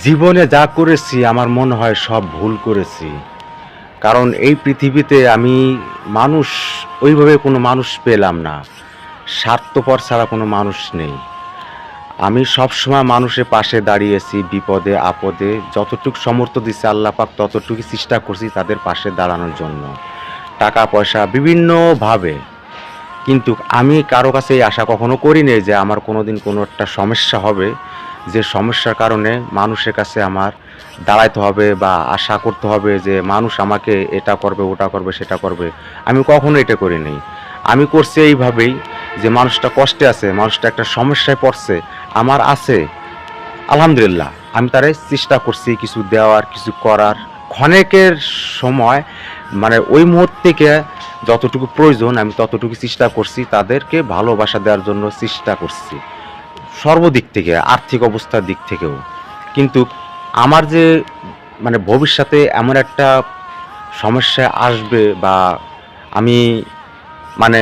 জীবনে যা করেছি আমার মনে হয় সব ভুল করেছি। কারণ এই পৃথিবীতে আমি মানুষ ওইভাবে কোনো মানুষ পেলাম না। স্বার্থপর ছাড়া কোনো মানুষ নেই। আমি সবসময় মানুষের পাশে দাঁড়িয়েছি বিপদে আপদে। যতটুকু সামর্থ্য দিছে আল্লাহ পাক ততটুকু চেষ্টা করছি তাদের পাশে দাঁড়ানোর জন্য। টাকা পয়সা বিভিন্নভাবে। কিন্তু আমি কারো কাছে এই আশা কখনো করিনি যে আমার কোনোদিন কোনো একটা সমস্যা হবে, যে সমস্যার কারণে মানুষের কাছে আমার দাঁড়াইতে হবে বা আশা করতে হবে যে মানুষ আমাকে এটা করবে, ওটা করবে, সেটা করবে। আমি কখনো এটা করিনি। আমি করছি এইভাবেই যে মানুষটা কষ্টে আছে, মানুষটা একটা সমস্যায় পড়ছে, আমার আছে আলহামদুলিল্লাহ। আমি তারে চেষ্টা করছি কিছু দেওয়ার, কিছু করার। ক্ষণেকের সময় মানে ওই মুহূর্ত থেকে যতটুকু প্রয়োজন আমি ততটুকু চেষ্টা করছি তাদেরকে ভালোবাসা দেওয়ার জন্য চেষ্টা করছি। সর্বদিক থেকে, আর্থিক অবস্থার দিক থেকেও। কিন্তু আমার যে মানে ভবিষ্যতে এমন একটা সমস্যা আসবে বা আমি মানে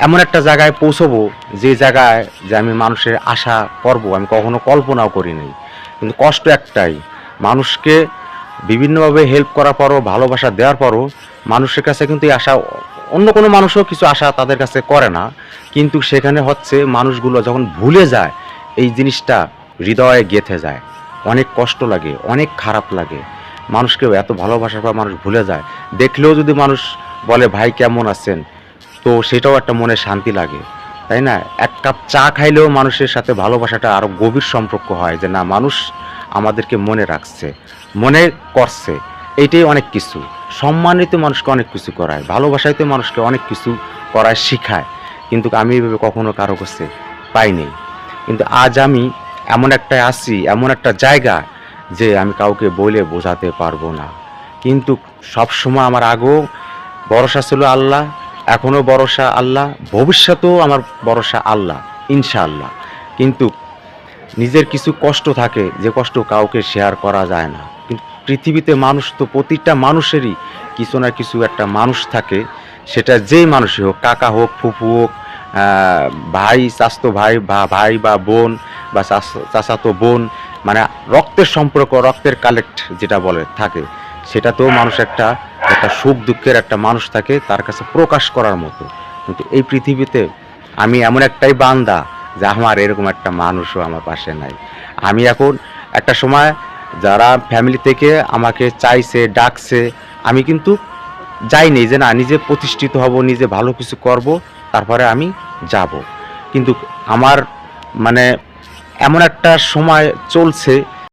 এমন একটা জায়গায় পৌঁছবো যে জায়গায় যে আমি মানুষের আশা করব আমি কখনো কল্পনাও করিনি। কিন্তু কষ্ট একটাই, মানুষকে বিভিন্নভাবে হেল্প করার পরও ভালোবাসা দেওয়ার পরও মানুষের কাছে কিন্তু এই আশা অন্য কোনো মানুষও কিছু আশা তাদের কাছে করে না। কিন্তু সেখানে হচ্ছে মানুষগুলো যখন ভুলে যায় এই জিনিসটা হৃদয়ে গেঁথে যায়। অনেক কষ্ট লাগে, অনেক খারাপ লাগে। মানুষকেও এত ভালোবাসার পর মানুষ ভুলে যায়। দেখলেও যদি মানুষ বলে ভাই কেমন আছেন, তো সেটাও একটা মনে শান্তি লাগে, তাই না? এক কাপ চা খাইলেও মানুষের সাথে ভালোবাসাটা আরও গভীর সম্পর্ক হয় যে না মানুষ আমাদেরকে মনে রাখছে, মনে করছে। এইটাই অনেক কিছু। সম্মানিত মানুষকে অনেক কিছু করায়, ভালোবাসাইতে মানুষকে অনেক কিছু করায়, শিখায়। কিন্তু আমি এভাবে কখনো কারো কাছে পাইনি। কিন্তু আজ আমি এমন একটা আছি, এমন একটা জায়গা যে আমি কাউকে বলে বোঝাতে পারবো না। কিন্তু সবসময় আমার আগেও ভরসা ছিল আল্লাহ, এখনও ভরসা আল্লাহ, ভবিষ্যতেও আমার ভরসা আল্লাহ, ইনশাআল্লাহ। কিন্তু নিজের কিছু কষ্ট থাকে যে কষ্ট কাউকে শেয়ার করা যায় না। কিন্তু পৃথিবীতে মানুষ তো প্রতিটা মানুষেরই কিছু না কিছু একটা মানুষ থাকে, সেটা যেই মানুষই হোক, কাকা হোক, ফুফু হোক, ভাই, চাচাতো ভাই বা ভাই বা বোন বা চাচাতো বোন, মানে রক্তের সম্পর্ক, রক্তের কালেক্ট যেটা বলে থাকে, সেটাতেও মানুষ একটা একটা সুখ দুঃখের একটা মানুষ থাকে তার কাছে প্রকাশ করার মতো। কিন্তু এই পৃথিবীতে আমি এমন একটাই বান্দা যে আমার এরকম একটা মানুষও আমার পাশে নাই। আমি এখন একটা সময় যারা ফ্যামিলি থেকে আমাকে চাইছে, ডাকছে, আমি কিন্তু যাইনি যে না নিজে প্রতিষ্ঠিত হব, নিজে ভালো কিছু করব, তারপরে আমি যাব। কিন্তু আমার মানে এমন একটা সময় চলছে